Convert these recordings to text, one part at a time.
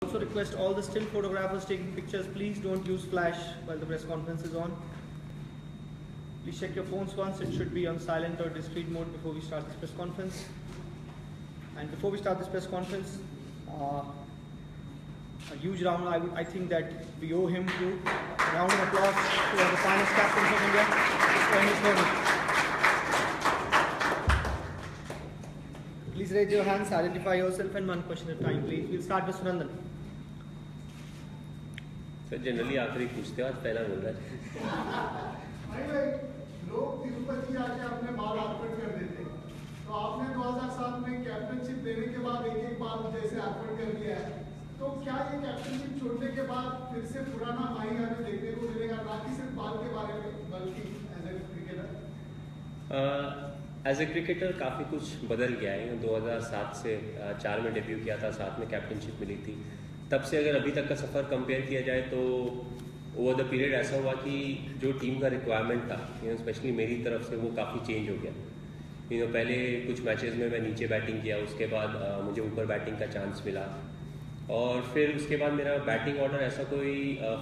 also request all the still photographers taking pictures, please don't use flash while the press conference is on. Please check your phones once, it should be on silent or discreet mode before we start this press conference. And before we start this press conference, a huge round, I think that we owe him to a round of applause to one of the finest captains of India, MS Dhoni. Please raise your hands, identify yourself and one question at a time, please. We'll start with Sunandan. Sir generally आखिरी पूछते हो, आज पहला बोल रहा है। लोग तिरुपति आके अपने बाल अर्पण कर देते हैं, तो आपने 2007 में कैप्टनशिप देने के बाद एक बाल जैसे अर्पण कर दिया है, तो क्या ये कैप्टनशिप छोड़ने के बाद फिर से पुराना माही हमें देखने को मिलेगा, ना कि सिर्फ बाल के बारे में बल्कि as a cricketer? As a cricketer काफ़ी कुछ बदल गया है। 2007 से 4 में डेब्यू किया था, 7 में कैप्टनशिप मिली थी। तब से अगर अभी तक का सफ़र कंपेयर किया जाए तो ओवर द पीरियड ऐसा हुआ कि जो टीम का रिक्वायरमेंट था, स्पेशली मेरी तरफ से, वो काफ़ी चेंज हो गया। पहले कुछ मैचेस में मैं नीचे बैटिंग किया, उसके बाद मुझे ऊपर बैटिंग का चांस मिला, और फिर उसके बाद मेरा बैटिंग ऑर्डर ऐसा कोई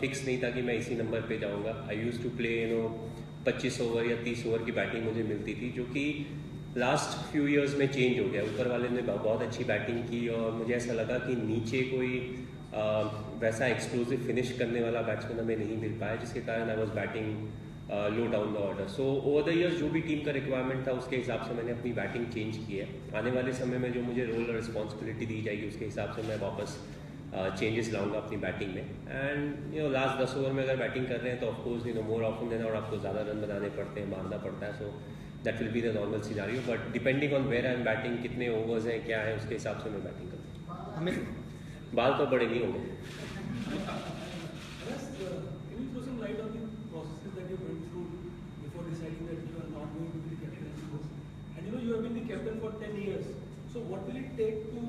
फिक्स नहीं था कि मैं इसी नंबर पे जाऊंगा। आई यूज़ टू प्ले 25 ओवर या 30 ओवर की बैटिंग मुझे मिलती थी, जो कि लास्ट फ्यू इयर्स में चेंज हो गया। ऊपर वाले ने बहुत अच्छी बैटिंग की और मुझे ऐसा लगा कि नीचे कोई वैसा एक्सप्लोसिव फिनिश करने वाला बैट्समैन हमें नहीं मिल पाया, जिसके कारण I was batting low down the order. So over the years जो भी टीम का रिक्वायरमेंट था उसके हिसाब से मैंने अपनी बैटिंग चेंज की है। आने वाले समय में जो मुझे रोल और रिस्पॉन्सिबिलिटी दी जाएगी उसके हिसाब से मैं वापस चेंजेस लाऊंगा अपनी बैटिंग में। एंड लास्ट 10 ओवर में अगर बैटिंग कर रहे हैं तो ऑफकोर्स मोर ऑफन देन और आपको ज़्यादा रन बनाने पड़ते हैं, मारना पड़ता है। So that will be the normal scenario, but depending on where I am batting, कितने ओवर्स हैं, क्या है, उसके हिसाब से मैं बैटिंग करता हूँ। बाल तो बड़े नहीं होंगे। You have been the captain for 10 years. So what will it take to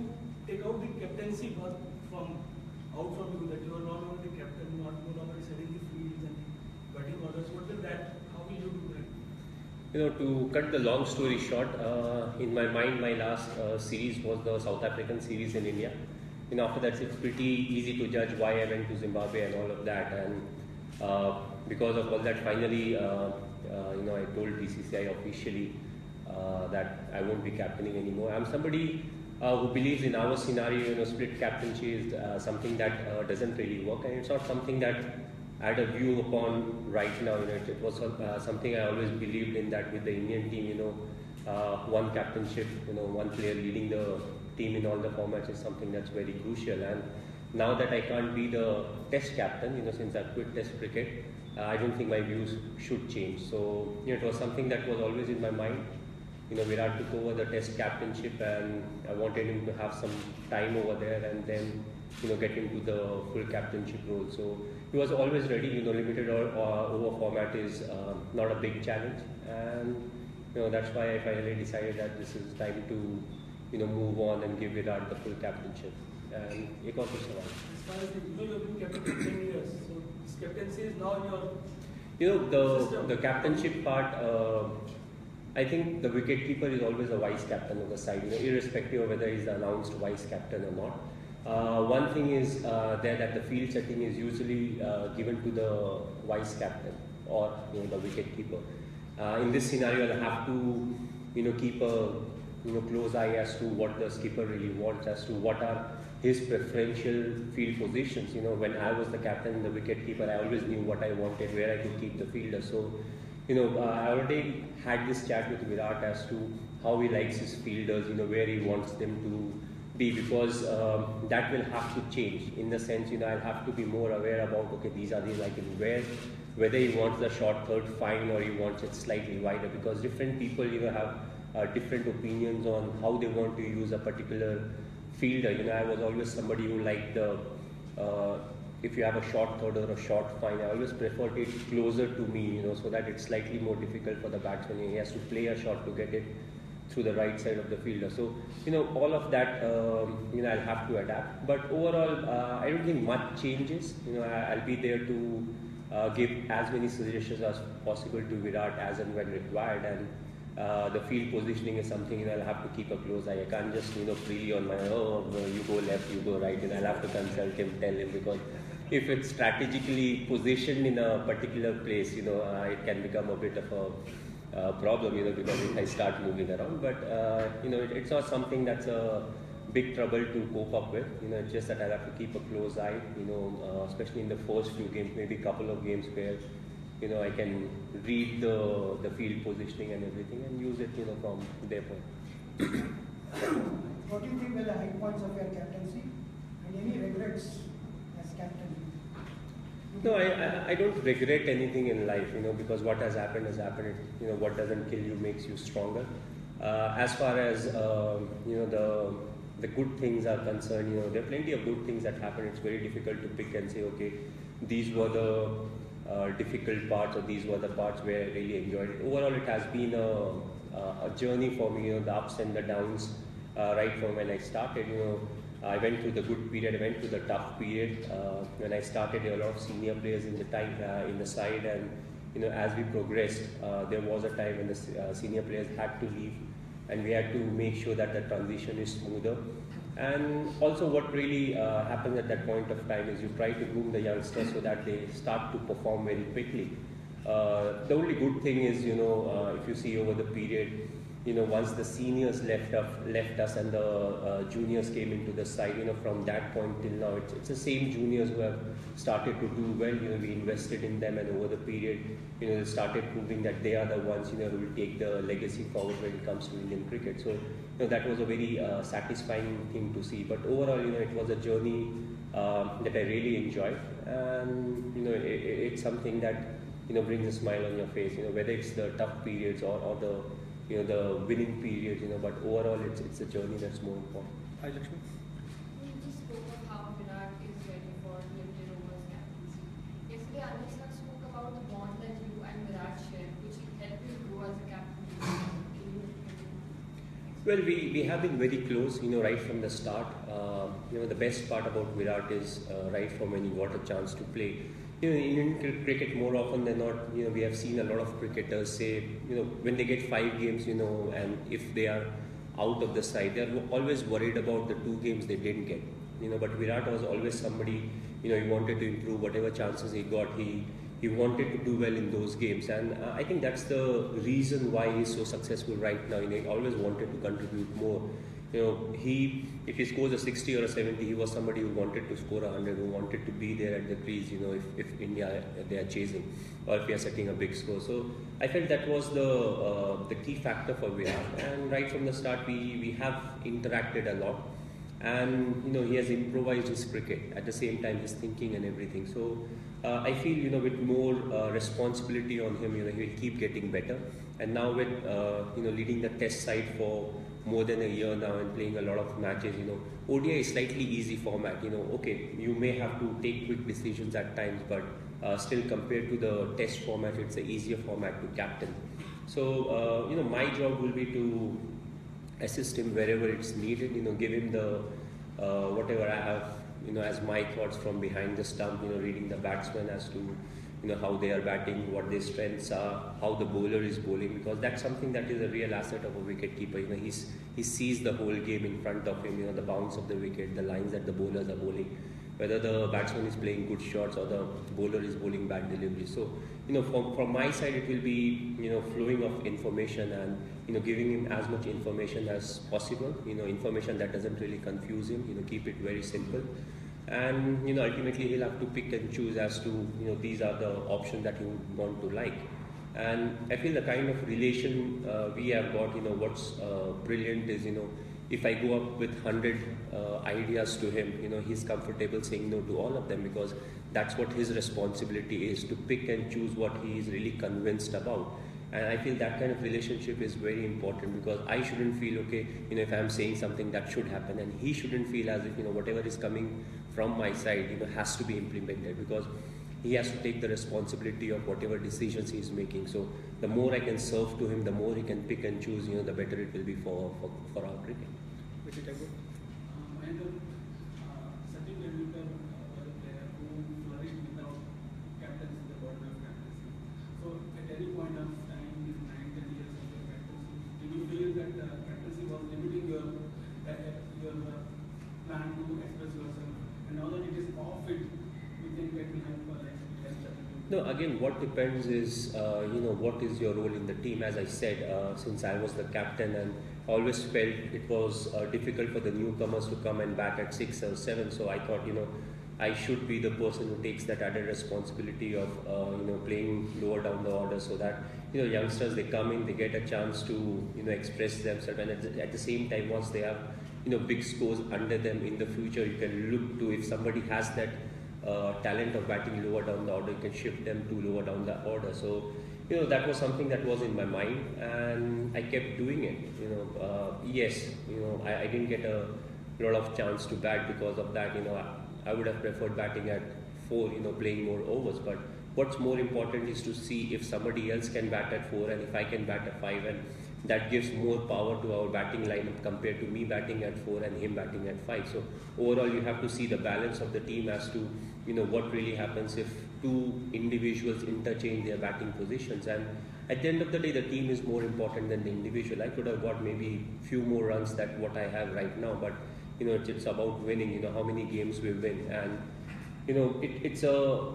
take out the captaincy bug from you, that you are no longer the captain, no longer setting the fields and the batting orders? What will that? How will you do that? To cut the long story short, in my mind, my last series was the South African series in India. After that, it's pretty easy to judge why I went to Zimbabwe and all of that. And because of all that, finally, I told BCCI officially that I won't be captaining anymore. I'm somebody who believes in our scenario, split captaincy is something that doesn't really work, and it's not something that I had a view upon right now. It was something I always believed in, that with the Indian team, one captainship, one player leading the team in all the formats is something that's very crucial. And now that I can't be the test captain, since I've quit test cricket, I don't think my views should change. So it was something that was always in my mind. Virat took over the test captainship and I wanted him to have some time over there and then get into the full captainship role. So he was always ready. Limited over format is not a big challenge, and that's why I finally decided that this is time to move on and give Virat the full captainship. And एक और कुछ सवाल? As far as you have been captain for 10 years, so this captaincy is now in your the captainship part. I think the wicketkeeper is always a vice captain of the side, irrespective of whether he's the announced vice captain or not. One thing is there that the field setting is usually given to the vice captain or the wicketkeeper. In this scenario, I'll have to keep a close eye as to what the skipper really wants, as to what are his preferential field positions. When I was the captain and the wicketkeeper, I always knew what I wanted, where I could keep the fielder. So I already had this chat with Virat as to how he likes his fielders, where he wants them to be, because that will have to change in the sense, I'll have to be more aware about, okay, these are the like whether he wants the short third fine or he wants it slightly wider, because different people, have different opinions on how they want to use a particular fielder. I was always somebody who liked the if you have a short third or a short fine, I always preferred it closer to me, so that it's slightly more difficult for the batsman. He has to play a shot to get it through the right side of the fielder. So, all of that, I'll have to adapt. But overall, I don't think much changes. I'll be there to give as many suggestions as possible to Virat as and when required. And The field positioning is something, you know, I'll have to keep a close eye. I can't just, you know, freely on my own, oh, you go left, you go right, and I'll have to consult him, tell him, because if it's strategically positioned in a particular place, you know, it can become a bit of a problem, you know, because if I start moving around. But, you know, it's not something that's a big trouble to cope up with. You know, it's just that I'll have to keep a close eye, you know, especially in the first few games, maybe a couple of games where, you know, I can read the field positioning and everything and use it, you know, from their point. What do you think were the high points of your captaincy and any regrets as captain? No, I don't regret anything in life, you know, because what has happened has happened. You know, what doesn't kill you makes you stronger. As far as, you know, the good things are concerned, you know, there are plenty of good things that happen. It's very difficult to pick and say, okay, these were the difficult parts or these were the parts where I really enjoyed it. Overall, it has been a journey for me, you know, the ups and the downs, right from when I started, you know. I went through the good period, I went through the tough period. When I started, there were a lot of senior players in the time, in the side, and, you know, as we progressed, there was a time when the senior players had to leave, and we had to make sure that the transition is smoother. And also what really happens at that point of time is you try to groom the youngsters so that they start to perform very quickly. The only good thing is, you know, if you see over the period, you know, once the seniors left us and the juniors came into the side, you know, from that point till now, it's the same juniors who have started to do well. You know, we invested in them, and over the period, you know, they started proving that they are the ones, you know, who will take the legacy forward when it comes to Indian cricket. So, you know, that was a very satisfying thing to see. But overall, you know, it was a journey that I really enjoyed, and, you know, it's something that, you know, brings a smile on your face. You know, whether it's the tough periods or the, you know, the winning period, you know, but overall it's a journey that's more important. Hi, Lakshmi. You just spoke of how Virat is ready for limited overs captaincy. Yesterday, Anil sir spoke about the bond that you and Virat share, which helped you grow as a captain. Well, we have been very close, you know, right from the start. You know, the best part about Virat is right from when he got a chance to play. You know, in Indian cricket, more often than not, you know, we have seen a lot of cricketers say, you know, when they get 5 games, you know, and if they are out of the side, they're always worried about the 2 games they didn't get. You know, but Virat was always somebody, you know, he wanted to improve whatever chances he got. He wanted to do well in those games, and I think that's the reason why he's so successful right now. You know, he always wanted to contribute more. You know, if he scores a 60 or a 70, he was somebody who wanted to score 100, who wanted to be there at the crease, you know, if India, they are chasing, or if we are setting a big score. So I felt that was the key factor for Virat, and right from the start we have interacted a lot, and, you know, he has improvised his cricket at the same time, his thinking and everything. So I feel, you know, with more responsibility on him, you know, he will keep getting better. And now with, you know, leading the test side for more than a year now and playing a lot of matches, you know, ODI is slightly easy format. You know, okay, you may have to take quick decisions at times, but still compared to the test format, it's an easier format to captain. So, you know, my job will be to assist him wherever it's needed, you know, give him the whatever I have, you know, as my thoughts from behind the stump, you know, reading the batsman as to, you know, how they are batting, what their strengths are, how the bowler is bowling, because that's something that is a real asset of a wicket keeper. You know, he sees the whole game in front of him, you know, the bounce of the wicket, the lines that the bowlers are bowling, whether the batsman is playing good shots or the bowler is bowling bad delivery. So, you know, from my side, it will be, you know, flowing of information and, you know, giving him as much information as possible, you know, information that doesn't really confuse him, you know, keep it very simple. And, you know, ultimately he'll have to pick and choose as to, you know, these are the options that he would want to like. And I feel the kind of relation we have got, you know, what's brilliant is, you know, if I go up with 100 ideas to him, you know, he's comfortable saying no to all of them, because that's what his responsibility is, to pick and choose what he is really convinced about. And I feel that kind of relationship is very important, because I shouldn't feel, okay, you know, if I'm saying something that should happen, and he shouldn't feel as if, you know, whatever is coming from my side, you know, has to be implemented, because he has to take the responsibility of whatever decisions he is making. So the more I can serve to him, the more he can pick and choose, you know, the better it will be for our cricket. Which is a good. Mahendra, Sachin Tendulkar was a player who flourished without captaincy, the bottom of captaincy. So at any point of time in 9-10 years of your captaincy, fit within behind for like No, again, what depends is, what is your role in the team. As I said, since I was the captain, and I always felt it was difficult for the newcomers to come and bat at 6 or 7. So I thought, I should be the person who takes that added responsibility of, playing lower down the order, so that, youngsters, they come in, they get a chance to, express themselves, and at the same time, once they have, big scores under them in the future, you can look to, if somebody has that talent of batting lower down the order, you can shift them to lower down the order. So, that was something that was in my mind, and I kept doing it. Yes, I didn't get a lot of chance to bat because of that. I would have preferred batting at 4, playing more overs. But what's more important is to see if somebody else can bat at 4 and if I can bat at 5, and that gives more power to our batting lineup compared to me batting at 4 and him batting at 5. So overall, you have to see the balance of the team as to what really happens if two individuals interchange their batting positions. And at the end of the day, the team is more important than the individual. I could have got maybe few more runs than what I have right now, but it's about winning. How many games we win, and it's a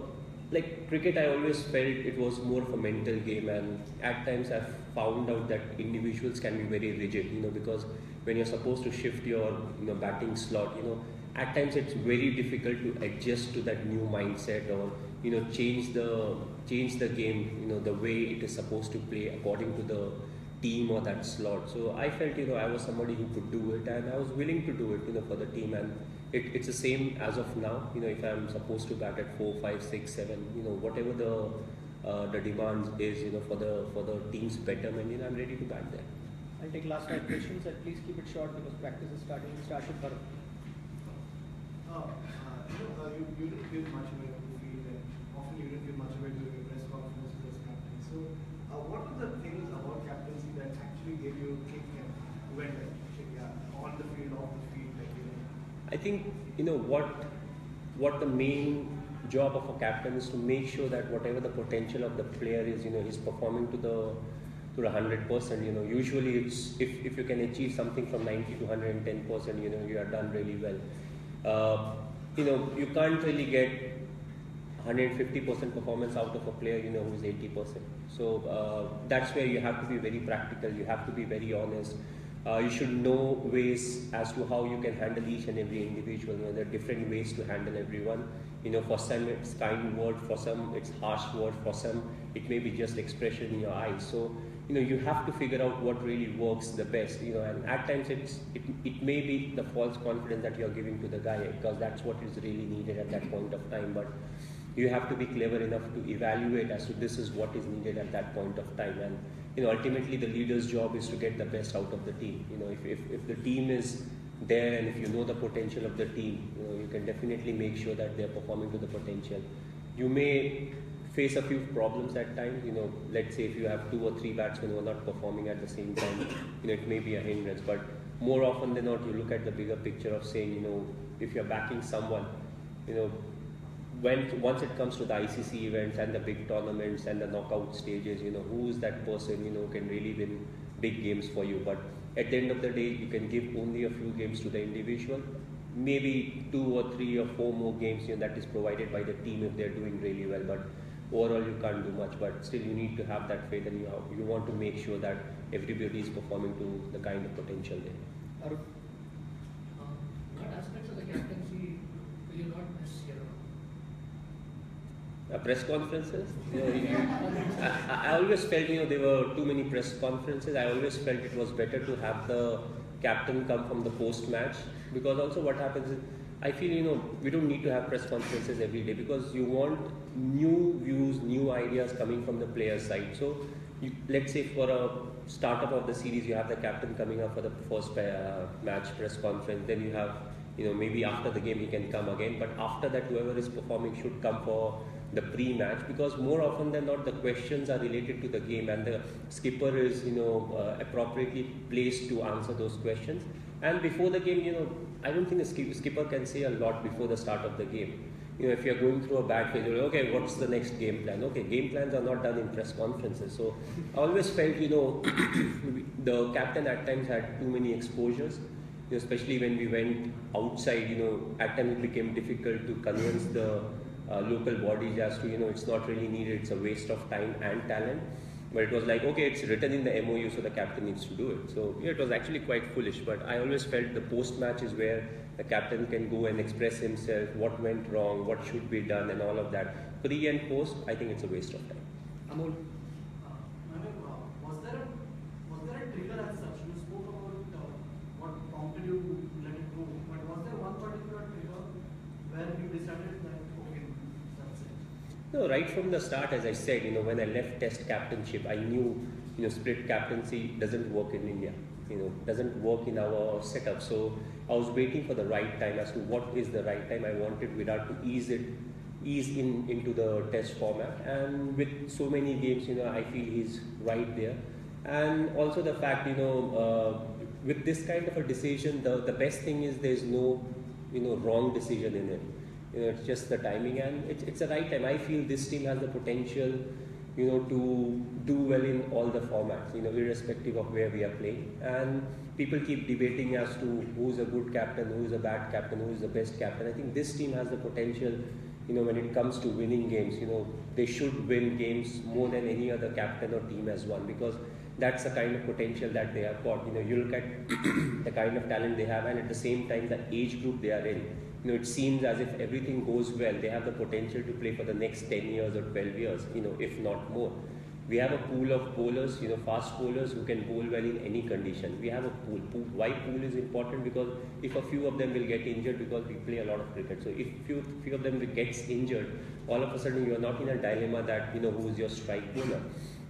like cricket. I always felt it was more of a mental game, and at times I've found out that individuals can be very rigid. Because when you're supposed to shift your batting slot, at times it's very difficult to adjust to that new mindset, or change the game the way it is supposed to play according to the team or that slot. So I felt I was somebody who could do it, and I was willing to do it for the team. And it's the same as of now. If I'm supposed to bat at 4, 5, 6, 7, whatever the demands is for the team's betterment, I'm ready to bat there. I'll take last 5 questions, and please keep it short because practice is starting. Start with Bharat. You didn't give much away of the field, and often you didn't give much away during your press conferences as captain. So, what are the things about captaincy that actually gave you a kick and went on the field, off the field, I think what the main job of a captain is to make sure that whatever the potential of the player is, he's performing to the 100%. Usually it's if you can achieve something from 90 to 110%, you are done really well. You can't really get 150% performance out of a player, who is 80%. So that's where you have to be very practical. You have to be very honest. You should know ways as to how you can handle each and every individual. There are different ways to handle everyone. For some it's kind word, for some it's harsh word, for some it may be just expression in your eyes. So you have to figure out what really works the best. And at times it may be the false confidence that you're giving to the guy, because that's what is really needed at that point of time. But you have to be clever enough to evaluate as to this is what is needed at that point of time. And ultimately the leader's job is to get the best out of the team. If the team is there, and if you know the potential of the team, you can definitely make sure that they're performing to the potential. You may face a few problems at times. Let's say if you have 2 or 3 batsmen who are not performing at the same time, it may be a hindrance. But more often than not, you look at the bigger picture of saying, if you're backing someone, once it comes to the ICC events and the big tournaments and the knockout stages, who is that person, who can really win big games for you. But at the end of the day, you can give only a few games to the individual, maybe 2 or 3 or 4 more games, that is provided by the team if they're doing really well. But overall, you can't do much. But still, you need to have that faith, and you want to make sure that everybody is performing to the kind of potential there. Arun. What aspects of the captaincy will you not miss here? Press conferences. I always felt there were too many press conferences. I always felt it was better to have the captain come from the post match, because also what happens is I feel we don't need to have press conferences every day, because you want new views, new ideas coming from the player side. So let's say for a startup of the series, you have the captain coming up for the first match press conference. Then you have maybe after the game he can come again, but after that whoever is performing should come for the pre-match, because more often than not the questions are related to the game, and the skipper is appropriately placed to answer those questions. And before the game, I don't think the skipper can say a lot before the start of the game. If you're going through a bad phase, okay, what's the next game plan? Okay, game plans are not done in press conferences. So I always felt the captain at times had too many exposures, especially when we went outside, at times it became difficult to convince the local bodies as to, it's not really needed, it's a waste of time and talent. But it was like, okay, it's written in the MOU, so the captain needs to do it. So it was actually quite foolish, but I always felt the post-match is where the captain can go and express himself, what went wrong, what should be done, and all of that. Pre and post, I think it's a waste of time. Amol. Was there a trigger as such? You spoke about what prompted you to let it go, but was there one particular trigger where you decided that, okay, that's it? No, right from the start, as I said, when I left Test captainship, I knew, split captaincy doesn't work in India. Doesn't work in our setup. So I was waiting for the right time as to what is the right time. I wanted Virat to ease into the Test format, and with so many games, I feel he's right there. And also the fact, with this kind of a decision, the best thing is there's no, wrong decision in it. It's just the timing, and it's the right time. I feel this team has the potential, to do well in all the formats, irrespective of where we are playing. And people keep debating as to who's a good captain, who's a bad captain, who's the best captain. I think this team has the potential, when it comes to winning games, they should win games more than any other captain or team has won, because that's the kind of potential that they have got. You look at the kind of talent they have, and at the same time, the age group they are in. It seems as if everything goes well, they have the potential to play for the next 10 years or 12 years, if not more. We have a pool of bowlers, fast bowlers who can bowl well in any condition. We have a pool. Why pool is important? Because if a few of them will get injured, because we play a lot of cricket. So if few of them gets injured, all of a sudden you are not in a dilemma that, who is your strike bowler.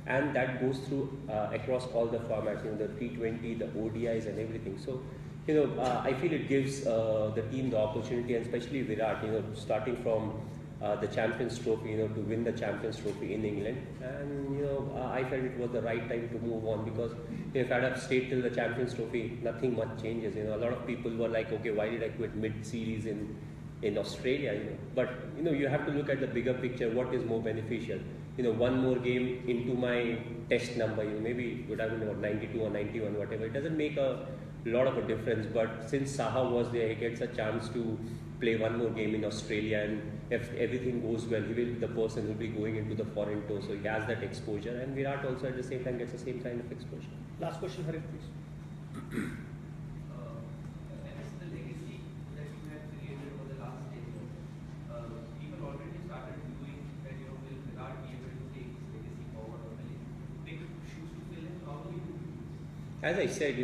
And that goes through across all the formats, the T20, the ODIs and everything. So, I feel it gives the team the opportunity, and especially Virat, starting from the Champions Trophy, to win the Champions Trophy in England. And, I felt it was the right time to move on, because if I'd have stayed till the Champions Trophy, nothing much changes. A lot of people were like, okay, why did I quit mid-series in Australia? But, you have to look at the bigger picture, what is more beneficial. One more game into my test number, maybe it would have been about 92 or 91, whatever. It doesn't make a lot of a difference, but since Saha was there, he gets a chance to play one more game in Australia, and if everything goes well, he will be the person who will be going into the foreign tour, so he has that exposure, and Virat also at the same time gets the same kind of exposure. Last question, Harith, please. The legacy that you have created over the last 10 years, people already started doing that, will Virat be able to take this legacy forward, or will it big shoes to fill in? How do we do? As I said,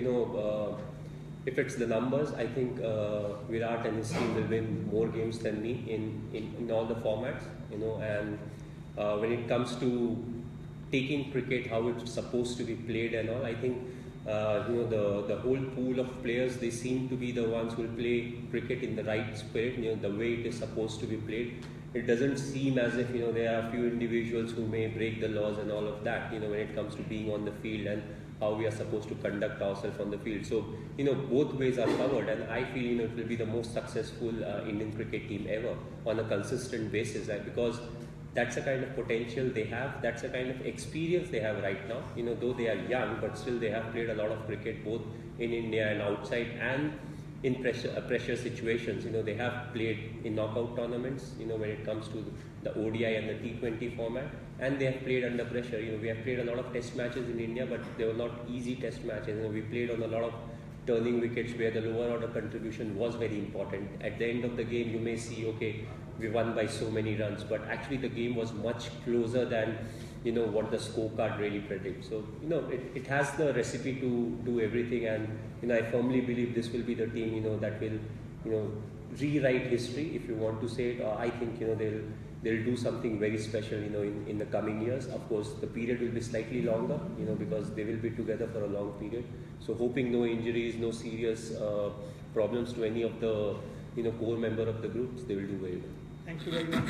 if it's the numbers, I think Virat and his team will win more games than me in all the formats, and when it comes to taking cricket, how it's supposed to be played and all, I think, the whole pool of players, they seem to be the ones who will play cricket in the right spirit, the way it is supposed to be played. It doesn't seem as if, there are a few individuals who may break the laws and all of that, when it comes to being on the field and how we are supposed to conduct ourselves on the field. So, both ways are covered, and I feel, it will be the most successful Indian cricket team ever on a consistent basis, because that's the kind of potential they have, that's the kind of experience they have right now. Though they are young, but still they have played a lot of cricket both in India and outside, and in pressure situations. They have played in knockout tournaments, when it comes to the ODI and the T20 format, and they have played under pressure. We have played a lot of test matches in India, but they were not easy test matches. We played on a lot of turning wickets where the lower order contribution was very important. At the end of the game, you may see, okay, we won by so many runs, but actually the game was much closer than what the scorecard really predicts. So it has the recipe to do everything, and I firmly believe this will be the team that will rewrite history, if you want to say it. Or I think they'll do something very special in the coming years. Of course, the period will be slightly longer, because they will be together for a long period. So hoping no injuries, no serious problems to any of the core member of the groups, they will do very well. Thank you very much.